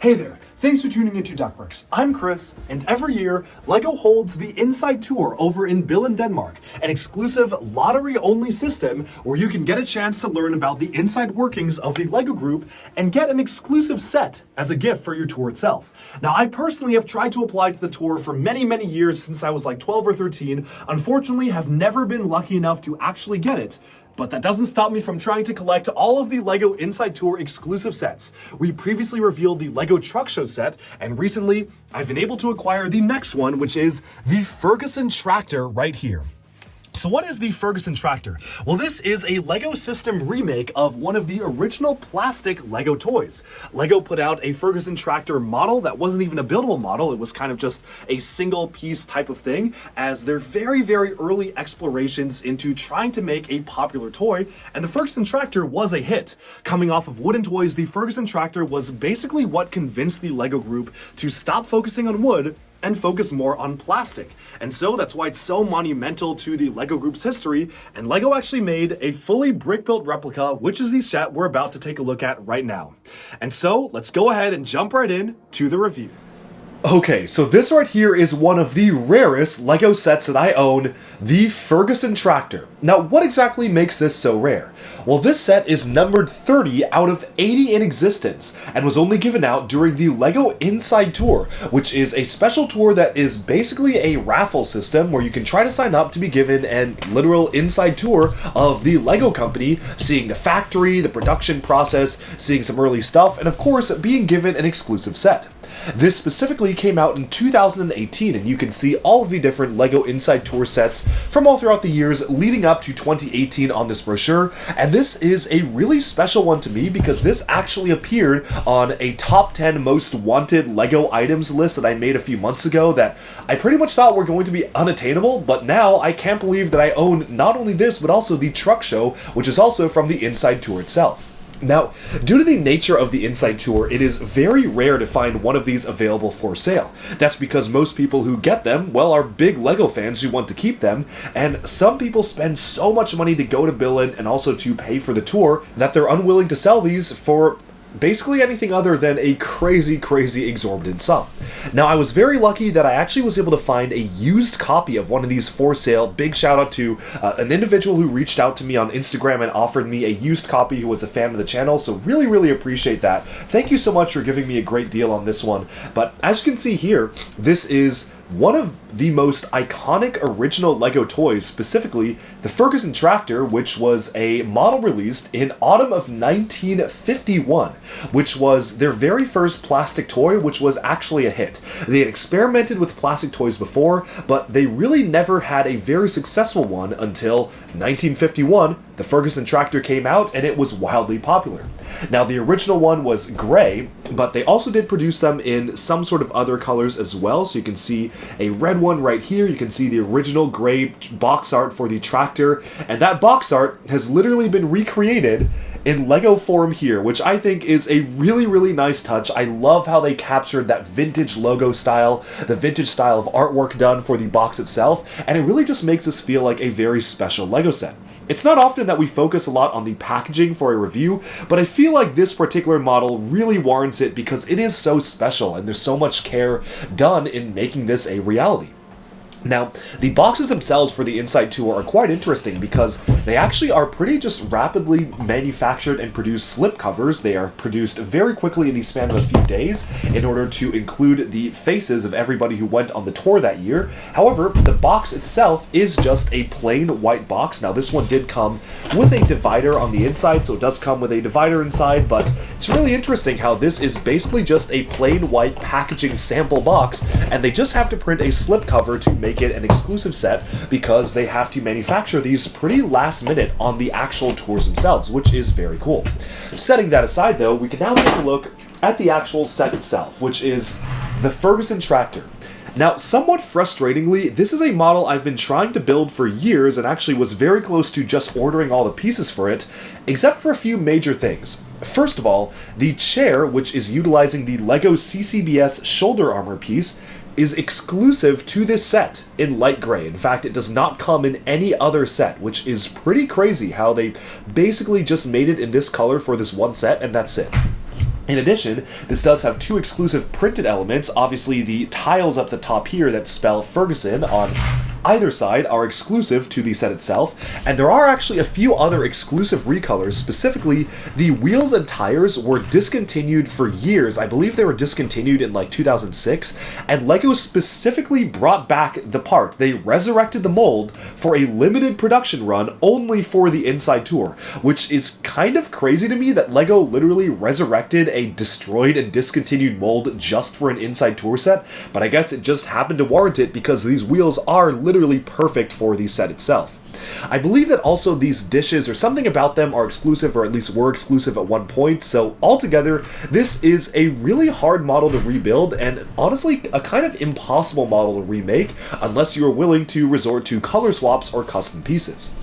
Hey there, thanks for tuning into Duckworks. I'm Chris, and every year, LEGO holds the Inside Tour over in Billund, Denmark, an exclusive lottery-only system where you can get a chance to learn about the inside workings of the LEGO group and get an exclusive set as a gift for your tour itself. Now, I personally have tried to apply to the tour for many years since I was like 12 or 13, unfortunately have never been lucky enough to actually get it. But that doesn't stop me from trying to collect all of the LEGO Inside Tour exclusive sets. We previously revealed the LEGO Truck Show set, and recently I've been able to acquire the next one, which is the Ferguson tractor right here. So what is the Ferguson tractor? Well, this is a LEGO system remake of one of the original plastic LEGO toys. LEGO put out a Ferguson tractor model that wasn't even a buildable model. It was kind of just a single piece type of thing as their very early explorations into trying to make a popular toy. And the Ferguson tractor was a hit. Coming off of wooden toys, the Ferguson tractor was basically what convinced the LEGO group to stop focusing on wood and focus more on plastic. And so that's why it's so monumental to the LEGO group's history, and LEGO actually made a fully brick-built replica, which is the set we're about to take a look at right now. And so let's go ahead and jump right in to the review. Okay, so this right here is one of the rarest LEGO sets that I own, the Ferguson tractor. Now, what exactly makes this so rare? Well, this set is numbered 30 out of 80 in existence, and was only given out during the LEGO Inside Tour, which is a special tour that is basically a raffle system where you can try to sign up to be given a literal inside tour of the LEGO company, seeing the factory, the production process, seeing some early stuff, and of course, being given an exclusive set. This specifically came out in 2018, and you can see all of the different LEGO Inside Tour sets from all throughout the years leading up to 2018 on this brochure, and this is a really special one to me because this actually appeared on a top 10 most wanted LEGO items list that I made a few months ago that I pretty much thought were going to be unattainable, but now I can't believe that I own not only this, but also the Truck Show, which is also from the Inside Tour itself. Now, due to the nature of the Inside Tour, it is very rare to find one of these available for sale. That's because most people who get them, well, are big LEGO fans who want to keep them, and some people spend so much money to go to Billund and also to pay for the tour that they're unwilling to sell these for basically anything other than a crazy exorbitant sum. Now, I was very lucky that I actually was able to find a used copy of one of these for sale. Big shout out to an individual who reached out to me on Instagram and offered me a used copy who was a fan of the channel, so really appreciate that. Thank you so much for giving me a great deal on this one. But as you can see here, this is one of the most iconic original LEGO toys, specifically the Ferguson tractor, which was a model released in autumn of 1951, which was their very first plastic toy, which was actually a hit. They had experimented with plastic toys before, but they really never had a very successful one until 1951. The Ferguson tractor came out and it was wildly popular. Now, the original one was gray, but they also did produce them in some sort of other colors as well. So you can see a red one right here. You can see the original gray box art for the tractor, and that box art has literally been recreated in LEGO form here, which I think is a really nice touch. I love how they captured that vintage logo style, the vintage style of artwork done for the box itself, and it really just makes us feel like a very special LEGO set. It's not often that we focus a lot on the packaging for a review, but I feel like this particular model really warrants it because it is so special and there's so much care done in making this a reality. Now, the boxes themselves for the Inside Tour are quite interesting because they actually are pretty just rapidly manufactured and produced slipcovers. They are produced very quickly in the span of a few days in order to include the faces of everybody who went on the tour that year. However, the box itself is just a plain white box. Now, this one did come with a divider on the inside, so it does come with a divider inside, but it's really interesting how this is basically just a plain white packaging sample box, and they just have to print a slipcover to make it an exclusive set because they have to manufacture these pretty last minute on the actual tours themselves, which is very cool. Setting that aside though, we can now take a look at the actual set itself, which is the Ferguson tractor. Now, somewhat frustratingly, this is a model I've been trying to build for years and actually was very close to just ordering all the pieces for it, except for a few major things. First of all, the chair, which is utilizing the LEGO CCBS shoulder armor piece, is exclusive to this set in light gray. In fact, it does not come in any other set, which is pretty crazy how they basically just made it in this color for this one set, and that's it. In addition, this does have two exclusive printed elements. Obviously, the tiles up the top here that spell Ferguson on either side are exclusive to the set itself, and there are actually a few other exclusive recolors. Specifically, the wheels and tires were discontinued for years. I believe they were discontinued in like 2006, and LEGO specifically brought back the part. They resurrected the mold for a limited production run only for the Inside Tour, which is kind of crazy to me that LEGO literally resurrected a destroyed and discontinued mold just for an Inside Tour set, but I guess it just happened to warrant it because these wheels are literally perfect for the set itself. I believe that also these dishes or something about them are exclusive, or at least were exclusive at one point, so altogether this is a really hard model to rebuild and honestly a kind of impossible model to remake unless you are willing to resort to color swaps or custom pieces.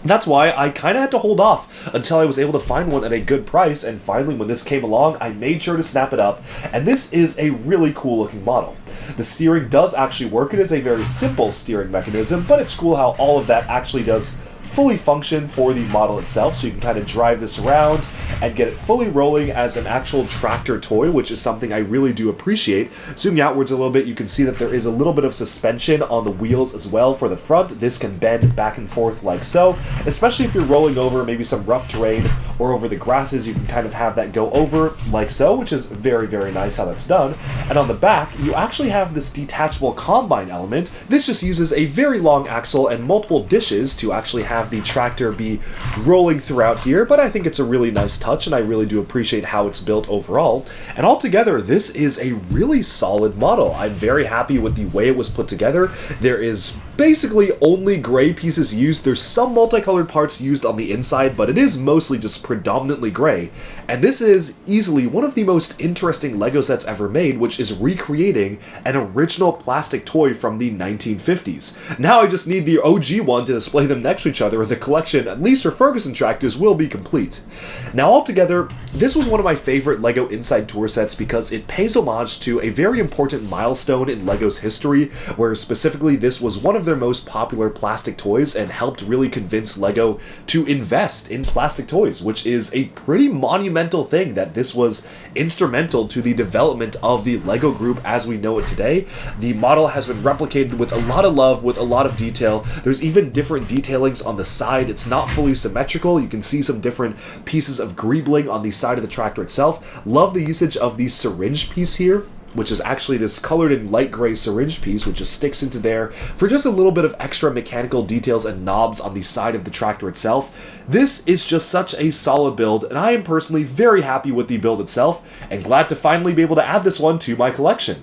That's why I kind of had to hold off until I was able to find one at a good price, and finally when this came along I made sure to snap it up, and this is a really cool looking model. The steering does actually work. It is a very simple steering mechanism, but it's cool how all of that actually does fully function for the model itself, so you can kind of drive this around and get it fully rolling as an actual tractor toy, which is something I really do appreciate. Zooming outwards a little bit, you can see that there is a little bit of suspension on the wheels as well for the front. This can bend back and forth like so, especially if you're rolling over maybe some rough terrain or over the grasses, you can kind of have that go over like so, which is very, very nice how that's done. And on the back, you actually have this detachable combine element. This just uses a very long axle and multiple dishes to actually have the tractor be rolling throughout here, but I think it's a really nice touch and I really do appreciate how it's built overall. And altogether, this is a really solid model. I'm very happy with the way it was put together. There is basically only gray pieces used. There's some multicolored parts used on the inside, but it is mostly just predominantly gray. And this is easily one of the most interesting LEGO sets ever made, which is recreating an original plastic toy from the 1950s. Now I just need the OG one to display them next to each other, and the collection, at least for Ferguson tractors, will be complete. Now altogether, this was one of my favorite LEGO Inside Tour sets because it pays homage to a very important milestone in LEGO's history, where specifically this was one of their most popular plastic toys and helped really convince LEGO to invest in plastic toys, which is a pretty monumental thing that this was instrumental to the development of the LEGO group as we know it today. The model has been replicated with a lot of love, with a lot of detail. There's even different detailings on the side. It's not fully symmetrical. You can see some different pieces of greebling on the side of the tractor itself. Love the usage of the syringe piece here, which is actually this colored in light gray syringe piece, which just sticks into there for just a little bit of extra mechanical details and knobs on the side of the tractor itself. This is just such a solid build, and I am personally very happy with the build itself, and glad to finally be able to add this one to my collection.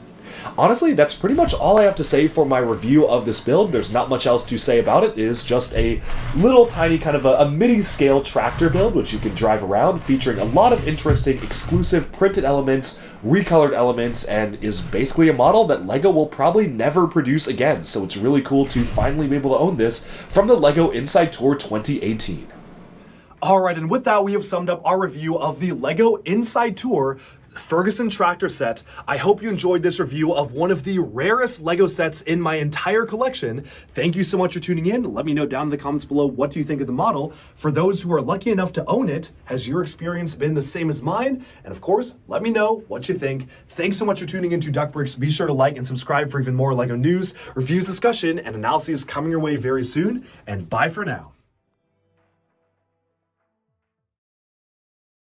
Honestly, that's pretty much all I have to say for my review of this build. There's not much else to say about it. It is just a little tiny kind of a mini-scale tractor build, which you can drive around, featuring a lot of interesting exclusive printed elements, recolored elements, and is basically a model that LEGO will probably never produce again. So it's really cool to finally be able to own this from the LEGO Inside Tour 2018. Alright, and with that, we have summed up our review of the LEGO Inside Tour Ferguson tractor set. I hope you enjoyed this review of one of the rarest LEGO sets in my entire collection. Thank you so much for tuning in. Let me know down in the comments below, what do you think of the model? For those who are lucky enough to own it, has your experience been the same as mine? And of course, let me know what you think. Thanks so much for tuning into Duckbricks. Be sure to like and subscribe for even more LEGO news, reviews, discussion, and analyses coming your way very soon. And bye for now.